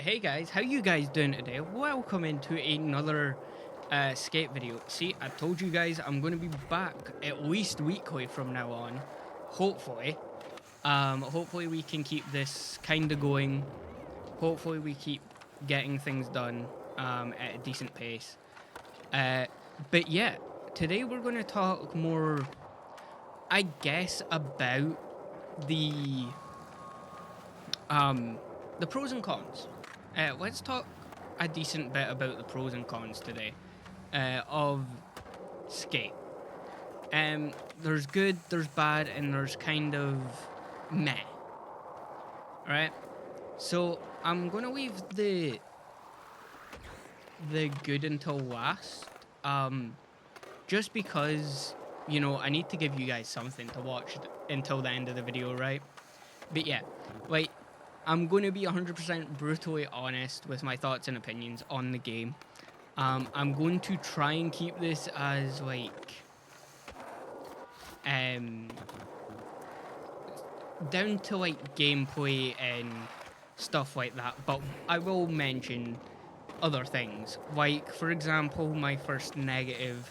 Hey guys, how you guys doing today? Welcome into another skate video. See, I told you guys I'm going to be back at least weekly from now on. Hopefully. Hopefully we can keep this kind of going. Hopefully we keep getting things done at a decent pace. But yeah, today we're going to talk more, I guess, about the the pros and cons. Let's talk a decent bit about the pros and cons today of skate. There's good, there's bad, and there's kind of meh. Right? So I'm gonna leave the good until last. Just because I need to give you guys something to watch until the end of the video, right? But yeah, like I'm going to be 100% brutally honest with my thoughts and opinions on the game. I'm going to try and keep this as down to gameplay and stuff like that, but I will mention other things. Like, for example, my first negative,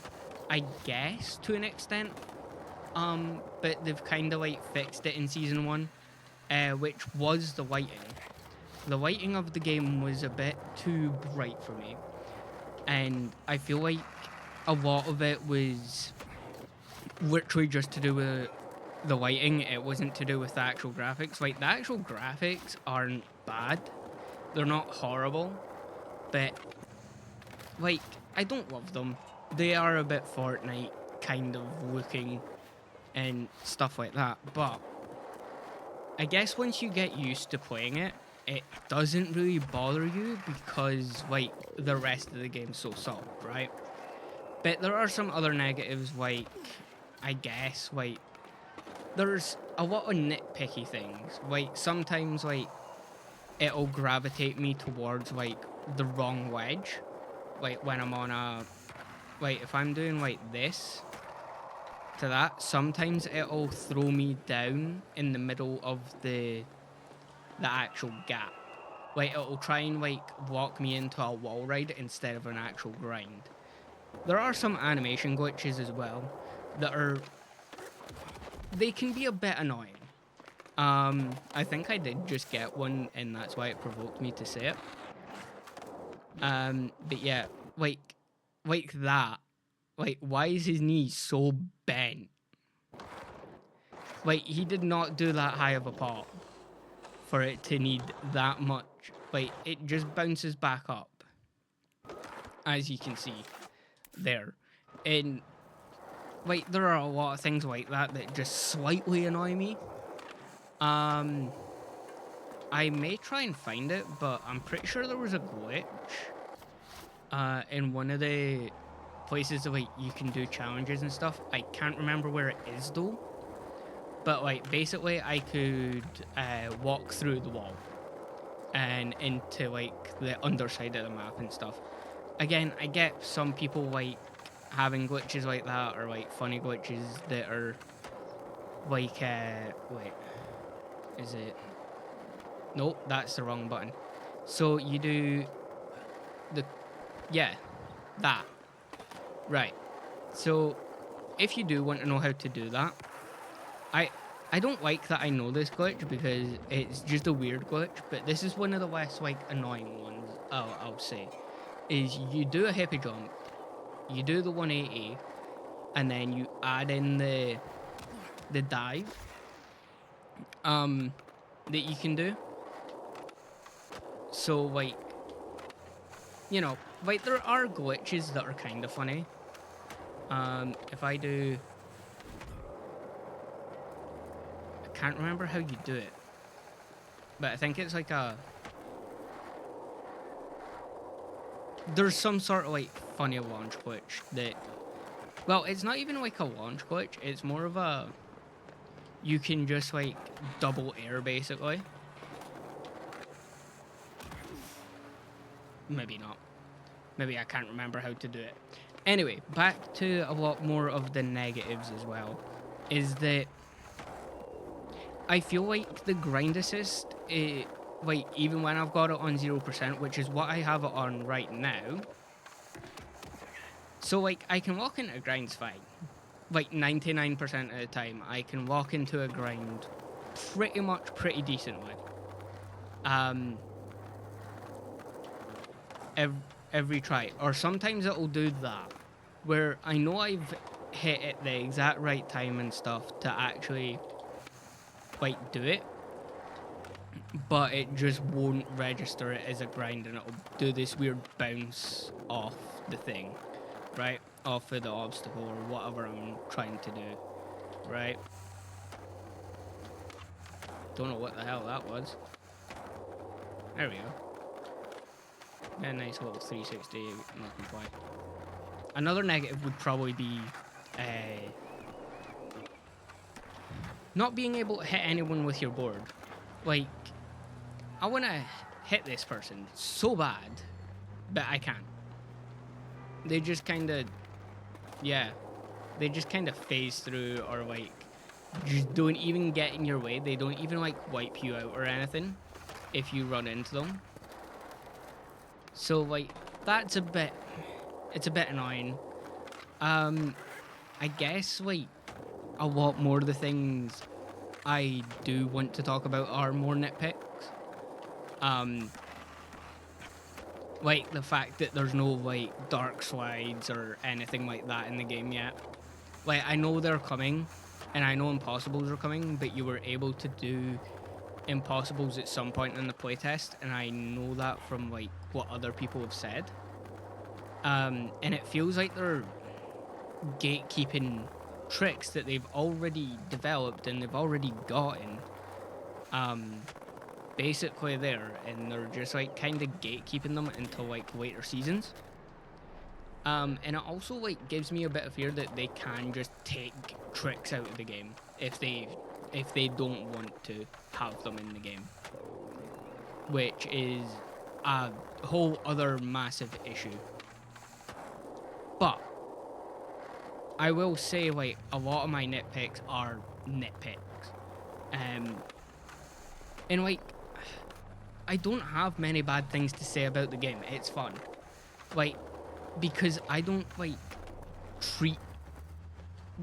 I guess to an extent, but they've kind of fixed it in season 1. Which was the lighting. The lighting of the game was a bit too bright for me, and I feel like a lot of it was literally just to do with the lighting. It wasn't to do with the actual graphics. Like, the actual graphics aren't bad. They're not horrible, but I don't love them. They are a bit Fortnite kind of looking and stuff like that, but I guess once you get used to playing it, it doesn't really bother you because, the rest of the game's so solid, right? But there are some other negatives, I guess, there's a lot of nitpicky things. Sometimes, it'll gravitate me towards, the wrong wedge. When I'm on a... if I'm doing, this... to that, sometimes it'll throw me down in the middle of the actual gap. It'll try and walk me into a wall ride instead of an actual grind. There are some animation glitches as well that they can be a bit annoying. I think I did just get one, and that's why it provoked me to say it. But yeah, like that. Why is his knee so bent? He did not do that high of a pop for it to need that much. It just bounces back up, as you can see there. And, there are a lot of things like that that just slightly annoy me. I may try and find it, but I'm pretty sure there was a glitch in one of the places that you can do challenges and stuff. I can't remember where it is though, but basically I could walk through the wall and into the underside of the map and stuff. Again, I get some people having glitches like that, or funny glitches that are wait, is it? Nope, that's the wrong button. So you do that. Right. So, if you do want to know how to do that, I don't like that I know this glitch because it's just a weird glitch, but this is one of the less annoying ones, I'll say. Is you do a hippie jump, you do the 180, and then you add in the dive that you can do. So there are glitches that are kind of funny. If I do... I can't remember how you do it. But I think it's there's some sort of funny launch glitch that... Well, it's not even a launch glitch. It's more of a... You can just double air basically. Maybe not. Maybe I can't remember how to do it. Anyway, back to a lot more of the negatives as well. Is that I feel like the grind assist, like, even when I've got it on 0%, which is what I have it on right now, so, like, I can walk into a grind's fine. Like, 99% of the time, I can walk into a grind pretty decently. Every try. Or sometimes it'll do that, where I know I've hit it the exact right time and stuff to actually, like, do it, but it just won't register it as a grind, and it'll do this weird bounce off the thing, right? Off of the obstacle or whatever I'm trying to do, right? Don't know what the hell that was. There we go. A nice little 360 nothing play. Another negative would probably be not being able to hit anyone with your board. Like, I want to hit this person so bad, but I can't. They just kind of, they just kind of phase through, or like, just don't even get in your way. They don't even like wipe you out or anything if you run into them. So like, it's a bit annoying. I guess like a lot more of the things I do want to talk about are more nitpicks. Like the fact that there's no like dark slides or anything like that in the game yet. Like, I know they're coming, and I know impossibles are coming, but you were able to do impossibles at some point in the playtest, and I know that from like what other people have said. And it feels like they're gatekeeping tricks that they've already developed and they've already gotten basically there, and they're just like kind of gatekeeping them until like later seasons. And it also like gives me a bit of fear that they can just take tricks out of the game if they don't want to have them in the game, which is a whole other massive issue. But I will say, like, a lot of my nitpicks are nitpicks. And like, I don't have many bad things to say about the game. It's fun. Like, because I don't like treat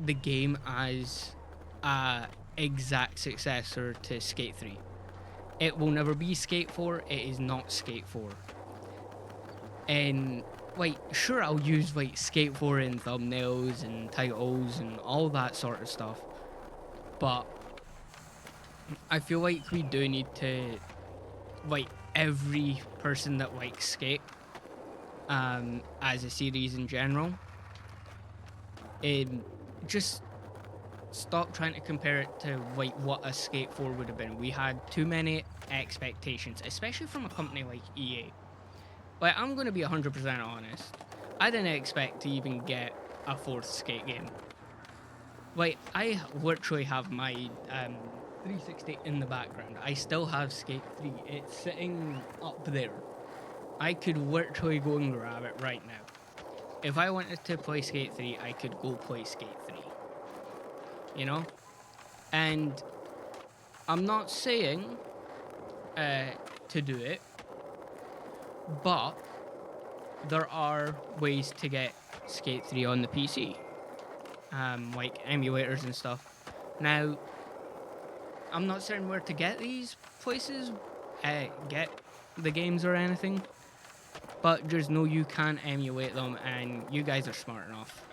the game as a exact successor to Skate 3. It will never be Skate 4. It is not Skate 4. And like, sure, I'll use like Skate 4 in thumbnails and titles and all that sort of stuff, but I feel like we do need to, like, every person that likes Skate as a series in general, just stop trying to compare it to like what a Skate 4 would have been. We had too many expectations, especially from a company like EA. Like, I'm going to be 100% honest. I didn't expect to even get a fourth Skate game. Like, I literally have my 360 in the background. I still have Skate 3. It's sitting up there. I could literally go and grab it right now. If I wanted to play Skate 3, I could go play Skate 3. You know? And I'm not saying to do it, but there are ways to get Skate 3 on the PC. Like emulators and stuff. Now, I'm not certain where to get these places, get the games or anything, but just know you can emulate them, and you guys are smart enough.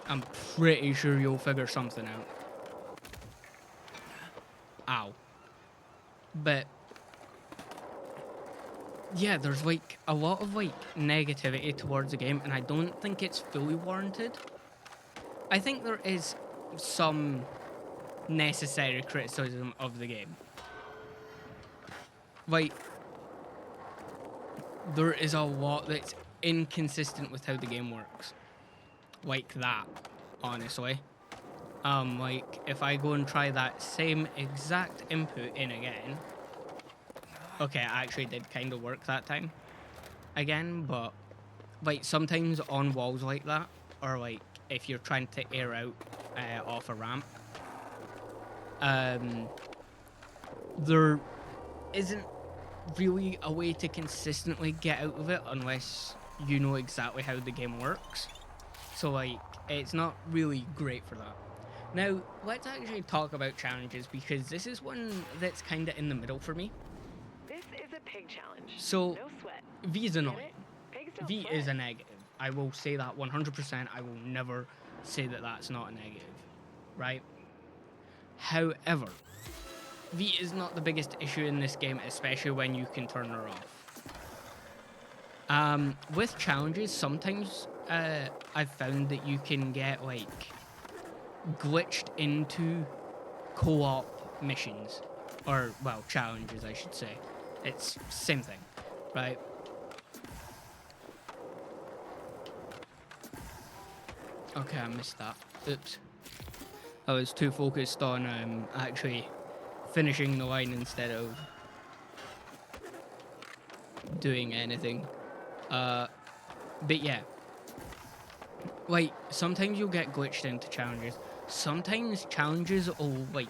I'm pretty sure you'll figure something out. Ow. But yeah, there's like a lot of like negativity towards the game, and I don't think it's fully warranted. I think there is some necessary criticism of the game. Like, there is a lot that's inconsistent with how the game works. Like that, honestly. Like, if I go and try that same exact input in again, okay, it actually did kind of work that time again, but like sometimes on walls like that, or like if you're trying to air out off a ramp, there isn't really a way to consistently get out of it unless you know exactly how the game works. So like, it's not really great for that. Now, let's actually talk about challenges because this is one that's kind of in the middle for me. This is a pig challenge. So, No sweat. V is annoying. Pigs don't V sweat. is a negative. I will say that 100%. I will never say that that's not a negative, right? However, V is not the biggest issue in this game, especially when you can turn her off. With challenges, sometimes I've found that you can get like glitched into co-op missions, or well, challenges, I should say. It's same thing, right? Okay, I missed that. Oops. I was too focused on actually finishing the line instead of doing anything. But yeah, like sometimes you'll get glitched into challenges. Sometimes challenges will like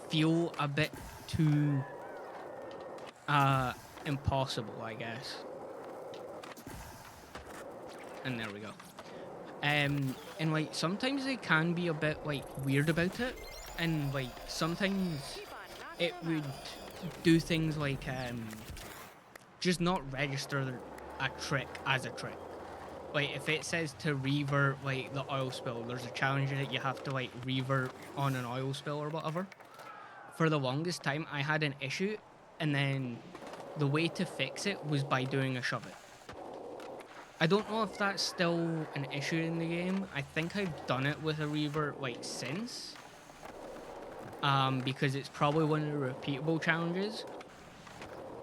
feel a bit too impossible, I guess. And there we go. And like sometimes they can be a bit like weird about it, and like sometimes it would do things like just not register a trick as a trick. Like if it says to revert like the oil spill, there's a challenge that you have to like revert on an oil spill or whatever. For the longest time I had an issue, and then the way to fix it was by doing a shove it. I don't know if that's still an issue in the game. I think I've done it with a revert like since. Because it's probably one of the repeatable challenges.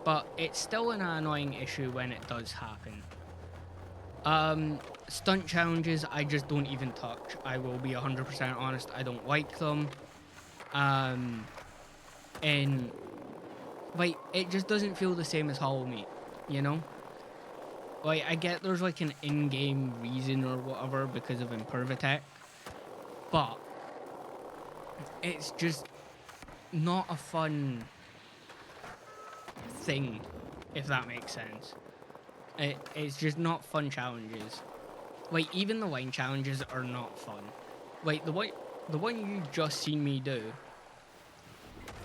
But it's still an annoying issue when it does happen. Stunt challenges, I just don't even touch. I will be 100% honest, I don't like them. And like, it just doesn't feel the same as Hollow Meat, you know? Like, I get there's like an in-game reason or whatever because of Impervatech, but it's just not a fun thing, if that makes sense. It's just not fun challenges. Like, even the wine challenges are not fun. Like, the one you just seen me do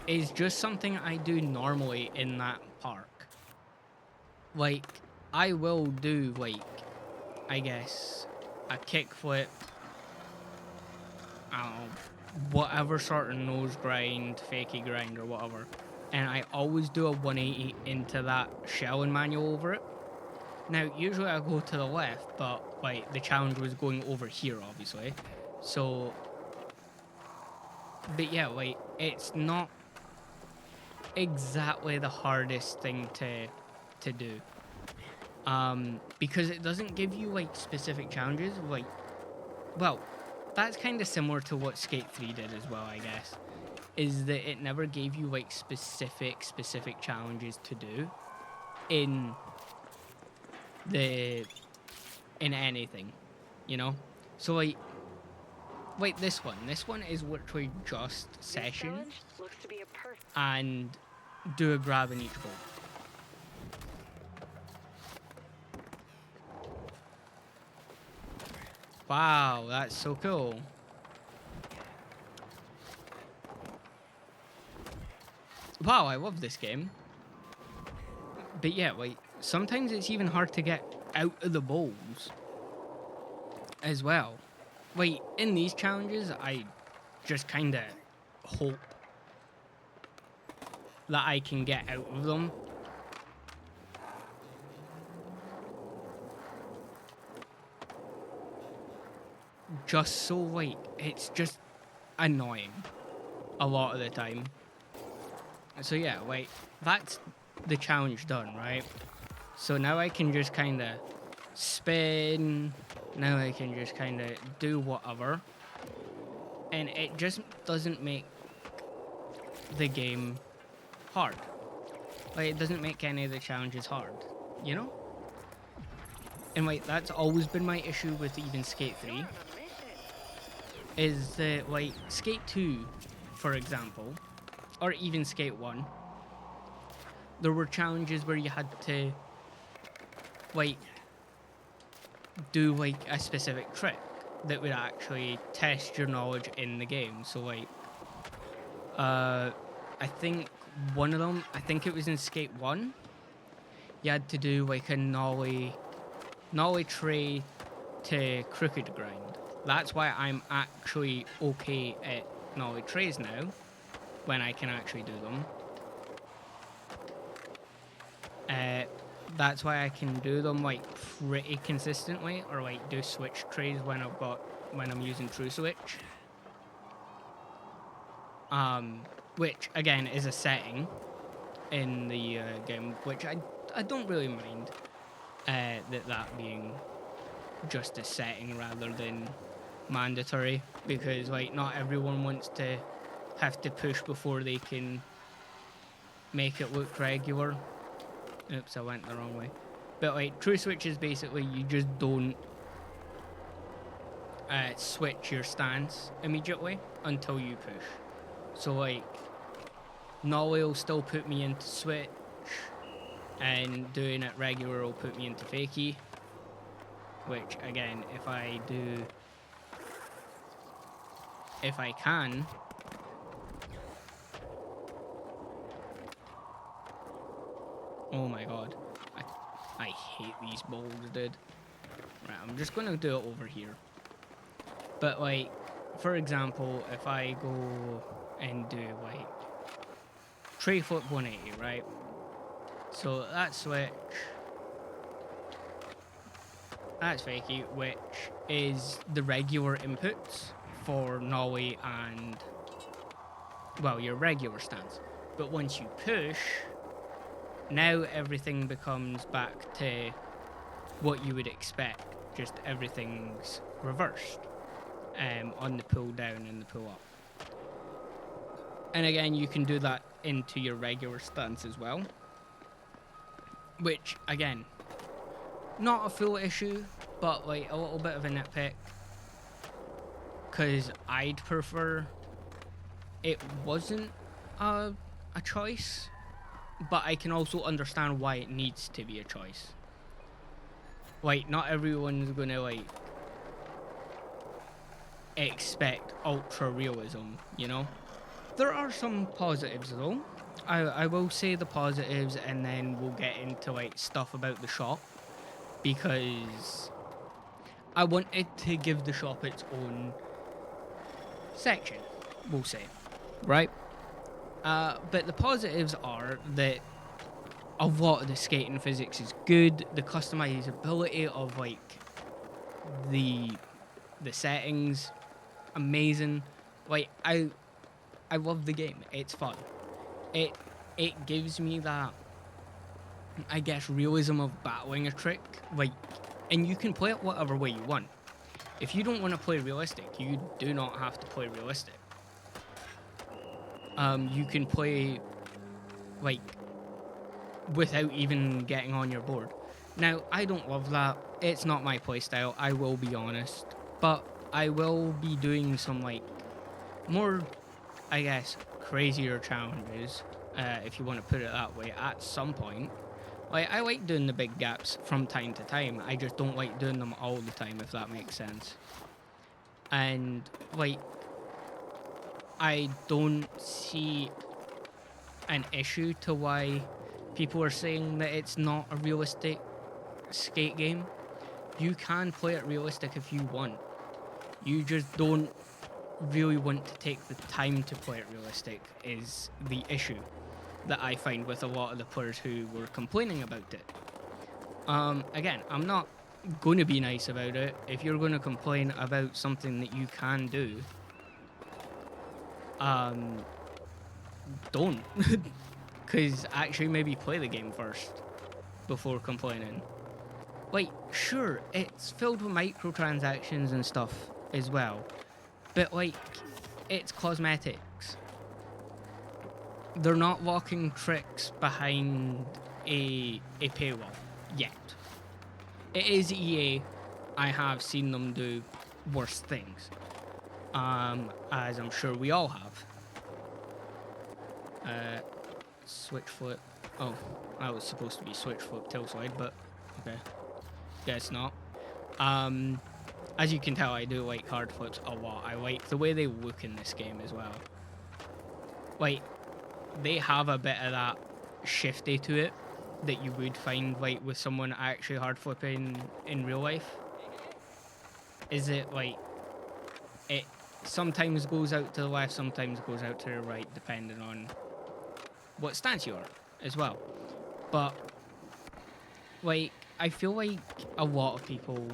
is just something I do normally in that park. Like, I will do, like, I guess, a kickflip, I don't know, whatever sort of nose grind, fakey grind, or whatever. And I always do a 180 into that shell and manual over it. Now, usually I go to the left, but, like, the challenge was going over here, obviously. So, but yeah, like, it's not exactly the hardest thing to do. Because it doesn't give you like specific challenges. Like, well, that's kind of similar to what Skate 3 did as well, I guess. Is that it never gave you like specific challenges to do in anything, you know. So like this one is literally just session and do a grab in each bowl. Wow, that's so cool. Wow, I love this game. But yeah, like, sometimes it's even hard to get out of the bowls as well. Like, in these challenges, I just kind of hope that I can get out of them. Just so, like, it's just annoying a lot of the time. So yeah, like, that's the challenge done, right? So now I can just kind of spin. Now I can just kind of do whatever. And it just doesn't make the game hard. Like, it doesn't make any of the challenges hard, you know? And like, that's always been my issue with even Skate 3. Is that, like, Skate 2, for example, or even Skate 1, there were challenges where you had to like do like a specific trick that would actually test your knowledge in the game. So like I think one of them, I think it was in Skate 1, you had to do like a nollie tray to crooked grind. That's why I'm actually okay at nollie trays now, when I can actually do them. That's why I can do them like pretty consistently, or like do switch trays when I'm using true switch. Which again is a setting in the game, which I don't really mind that being just a setting rather than mandatory, because like not everyone wants to have to push before they can make it look regular. Oops, I went the wrong way. But like true switch is basically you just don't switch your stance immediately until you push. So like nollie will still put me into switch, and doing it regular will put me into fakie. Which again, if I can, oh my god, I hate these balls, dude. Right, I'm just gonna do it over here. But like, for example, if I go and do like tray flip 180, right? So that's switch, that's fakie, which is the regular inputs for nollie and, well, your regular stance. But once you push, now everything becomes back to what you would expect, just everything's reversed on the pull down and the pull up. And again, you can do that into your regular stance as well, which again, not a full issue, but like a little bit of a nitpick, because I'd prefer it wasn't a choice, but I can also understand why it needs to be a choice. Like, not everyone's gonna like expect ultra realism, you know? There are some positives though. I will say the positives, and then we'll get into like stuff about the shop, because I wanted to give the shop its own section, we'll say, right? But the positives are that a lot of the skating physics is good. The customizability of like the settings, amazing. Like I love the game. It's fun. It gives me that, I guess, realism of battling a trick. Like, and you can play it whatever way you want. If you don't want to play realistic, you do not have to play realistic. You can play like without even getting on your board. Now, I don't love that. It's not my playstyle, I will be honest. But I will be doing some like more, I guess, crazier challenges, if you want to put it that way, at some point. Like, I like doing the big gaps from time to time. I just don't like doing them all the time, if that makes sense. And like, I don't see an issue to why people are saying that it's not a realistic skate game. You can play it realistic if you want. You just don't really want to take the time to play it realistic, is the issue that I find with a lot of the players who were complaining about it. Again, I'm not going to be nice about it. If you're going to complain about something that you can do, don't. Because actually maybe play the game first before complaining. Like, sure, it's filled with microtransactions and stuff as well, but like, it's cosmetics. They're not locking tricks behind a paywall yet. It is EA. I have seen them do worse things, as I'm sure we all have. Switch flip. Oh, that was supposed to be switch flip tail slide, but okay, guess not. Um, as you can tell, I do like hard flips a lot. I like the way they look in this game as well. Like, they have a bit of that shifty to it that you would find like with someone actually hard flipping in real life. Is it like it sometimes goes out to the left, sometimes goes out to the right, depending on what stance you are as well. But like, I feel like a lot of people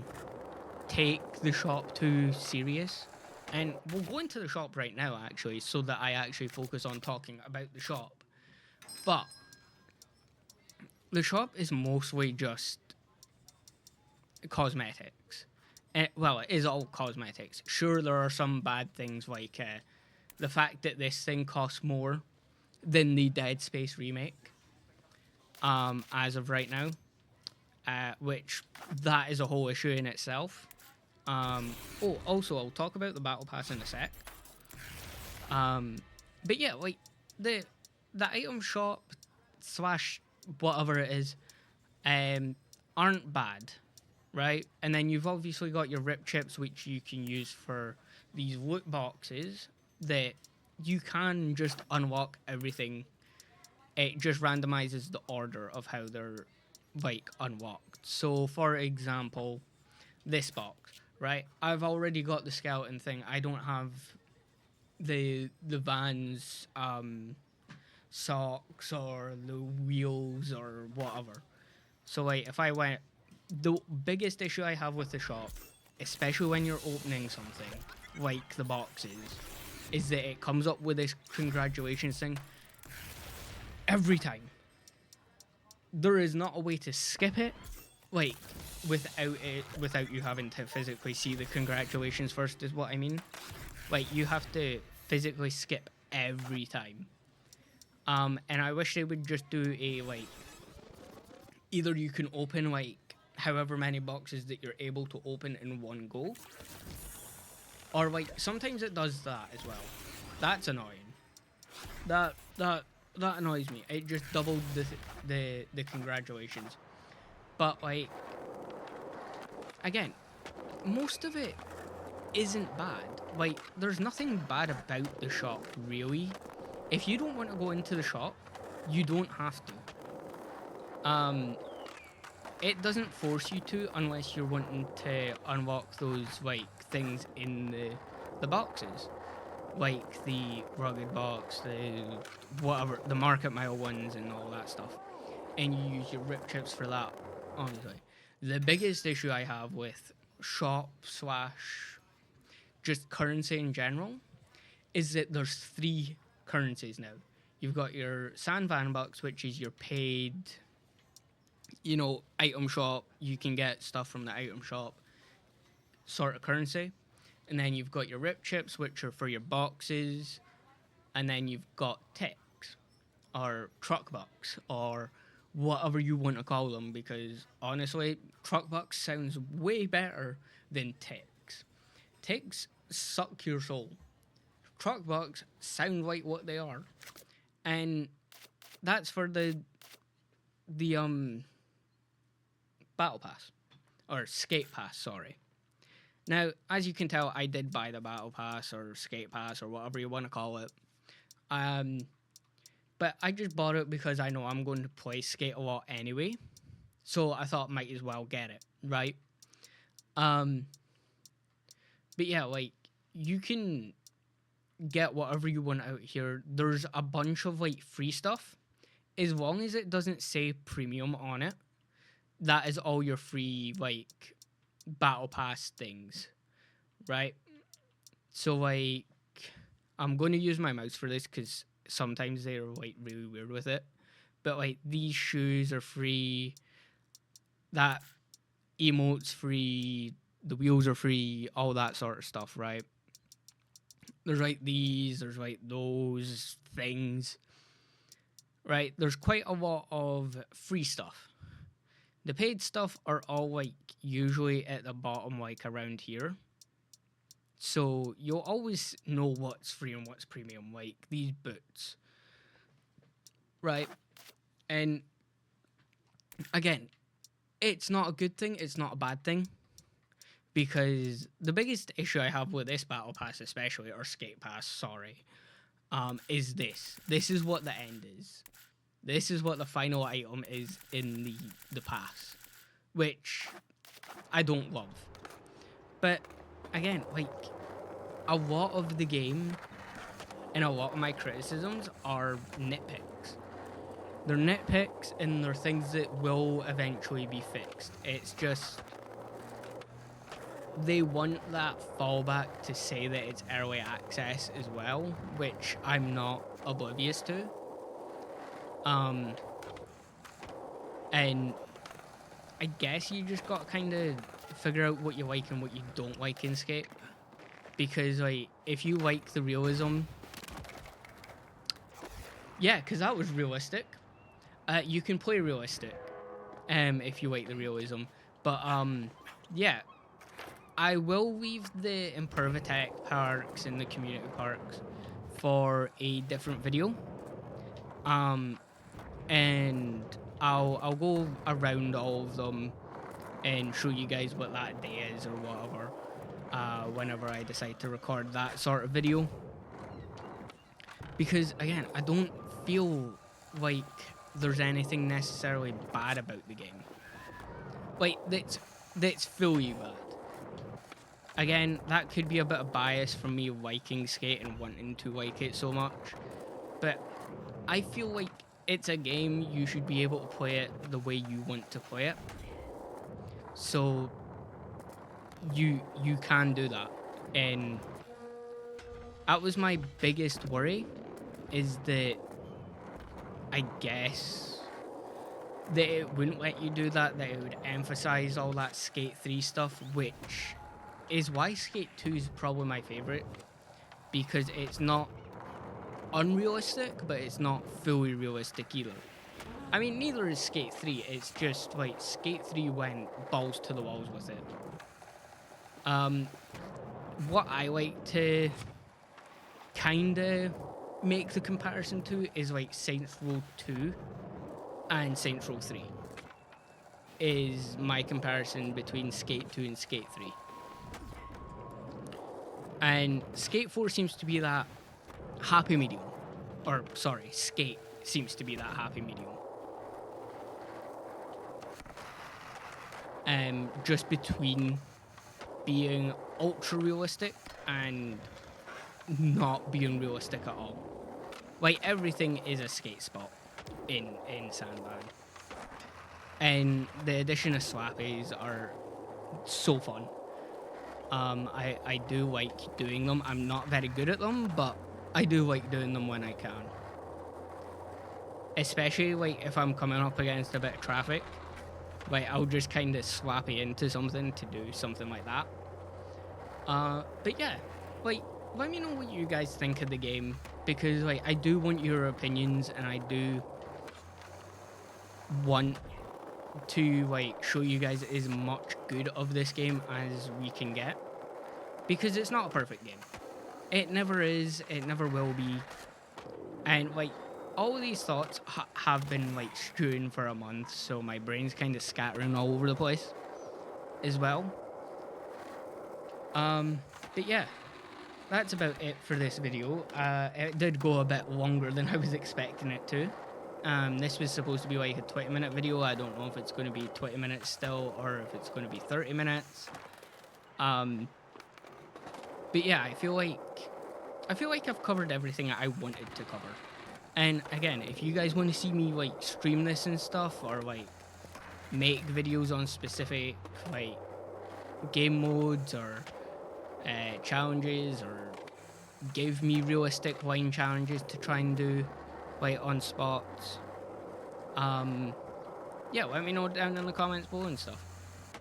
take the shop too serious. And we'll go into the shop right now, actually, so that I actually focus on talking about the shop. But the shop is mostly just cosmetics. Well, it is all cosmetics. Sure, there are some bad things like the fact that this thing costs more than the Dead Space remake, as of right now, which that is a whole issue in itself. Also, I'll talk about the battle pass in a sec. But yeah, like the item shop slash whatever it is, aren't bad, right? And then you've obviously got your rip chips, which you can use for these loot boxes that you can just unlock everything. It just randomizes the order of how they're like unlocked. So, for example, this box, right? I've already got the skeleton thing. I don't have the Vans socks or the wheels or whatever. So like if I went, the biggest issue I have with the shop, especially when you're opening something like the boxes, is that it comes up with this congratulations thing every time. There is not a way to skip it, like without you having to physically see the congratulations first, is what I mean. Like you have to physically skip every time. And I wish they would just do a like, either you can open like however many boxes that you're able to open in one go, or like sometimes it does that as well. That's annoying. That annoys me. It just doubled the congratulations. But like again, most of it isn't bad. Like there's nothing bad about the shop really. If you don't want to go into the shop, you don't have to. It doesn't force you to unless you're wanting to unlock those like things in the boxes, like the rugged box, the whatever, the market mile ones, and all that stuff. And you use your rip chips for that. Honestly, the biggest issue I have with shop slash just currency in general is that there's 3 currencies now. You've got your Sandvan bucks, which is your paid, item shop. You can get stuff from the item shop sort of currency. And then you've got your rip chips, which are for your boxes. And then you've got ticks, or truck bucks, or whatever you want to call them, because honestly, truck bucks sounds way better than ticks. Ticks suck your soul. Truck bucks sound like what they are. And that's for the battle pass, or skate pass, sorry. Now, as you can tell, I did buy the battle pass or skate pass or whatever you want to call it. But I just bought it because I know I'm going to play skate a lot anyway. So I thought might as well get it, right? But yeah, like you can get whatever you want out here. There's a bunch of like free stuff. As long as it doesn't say premium on it, that is all your free like battle pass things, right? So like I'm going to use my mouse for this because sometimes they're like really weird with it, but like these shoes are free, that emote's free, the wheels are free, all that sort of stuff, right? There's like these, there's like those things, right? There's quite a lot of free stuff. The paid stuff are all like usually at the bottom, like around here. So you'll always know what's free and what's premium, like these boots, right? And again, it's not a good thing, it's not a bad thing. Because the biggest issue I have with this battle pass, especially, or skate pass, sorry, is this. This is what the end is. This is what the final item is in the pass, which I don't love. But again, like, a lot of the game and a lot of my criticisms are nitpicks. They're nitpicks and they're things that will eventually be fixed. It's just they want that fallback to say that it's early access as well, which I'm not oblivious to. And I guess you just got to kind of figure out what you like and what you don't like in Skate. Because, like, if you like the realism... Yeah, because that was realistic. You can play realistic if you like the realism. But, yeah. I will leave the Impervatech parks and the community parks for a different video. And I'll go around all of them and show you guys what that day is or whatever, whenever I decide to record that sort of video. Because again, I don't feel like there's anything necessarily bad about the game. Like, that's fully bad. Again, that could be a bit of bias from me liking Skate and wanting to like it so much. But I feel like it's a game you should be able to play it the way you want to play it. So you can do that. And that was my biggest worry, is that I guess that it wouldn't let you do that it would emphasize all that Skate 3 stuff, which is why Skate 2 is probably my favourite, because it's not unrealistic, but it's not fully realistic either. I mean, neither is Skate 3, it's just, like, Skate 3 went balls to the walls with it. What I like to kinda make the comparison to is, like, Saints Row 2 and Saints Row 3 is my comparison between Skate 2 and Skate 3. And Skate 4 seems to be that happy medium. Or, sorry, Skate seems to be that happy medium. Just between being ultra realistic and not being realistic at all. Like, everything is a skate spot in Sandbag. And the addition of slappies are so fun. I do like doing them. I'm not very good at them, but I do like doing them when I can. Especially, like, if I'm coming up against a bit of traffic. Like, I'll just kind of slappy into something to do something like that. But yeah, like, let me know what you guys think of the game. Because, like, I do want your opinions, and I do want to, like, show you guys as much good of this game as we can get, because it's not a perfect game. It never is, it never will be. And, like, all of these thoughts have been, like, stewing for a month, so my brain's kind of scattering all over the place as well. But yeah, that's about it for this video. It did go a bit longer than I was expecting it to. This was supposed to be like a 20-minute video. I don't know if it's going to be 20 minutes still or if it's going to be 30 minutes. But yeah, I feel like I've covered everything I wanted to cover. And again, if you guys want to see me, like, stream this and stuff, or, like, make videos on specific, like, game modes or challenges, or give me realistic line challenges to try and do, like, on spots, yeah, let me know down in the comments below and stuff.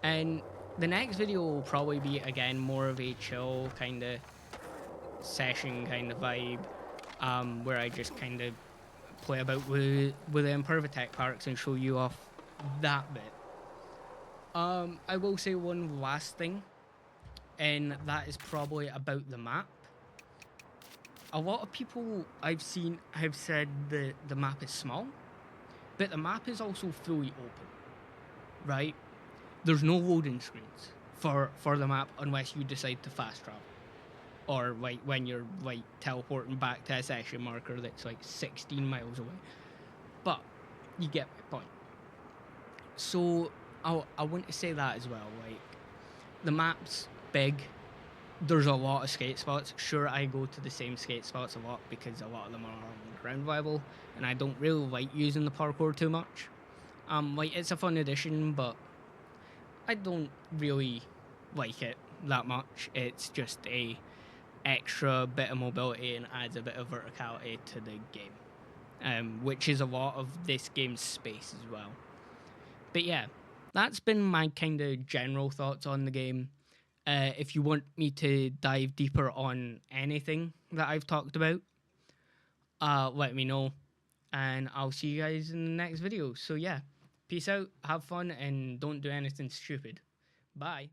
And the next video will probably be, again, more of a chill kind of session kind of vibe, where I just kind of play about with the Impervatech parks and show you off that bit. I will say one last thing, and that is probably about the map. A lot of people I've seen have said that the map is small, But the map is also fully open, right? There's no loading screens for the map unless you decide to fast travel, or like when you're like teleporting back to a session marker that's like 16 miles away. But you get my point. So I want to say that as well. Like, the map's big. There's a lot of skate spots. Sure, I go to the same skate spots a lot because a lot of them are on ground level, and I don't really like using the parkour too much. Like, it's a fun addition, but I don't really like it that much. It's just a extra bit of mobility and adds a bit of verticality to the game, which is a lot of this game's space as well. But yeah, that's been my kind of general thoughts on the game. If you want me to dive deeper on anything that I've talked about, let me know, and I'll see you guys in the next video. So yeah, peace out, have fun, and don't do anything stupid. Bye.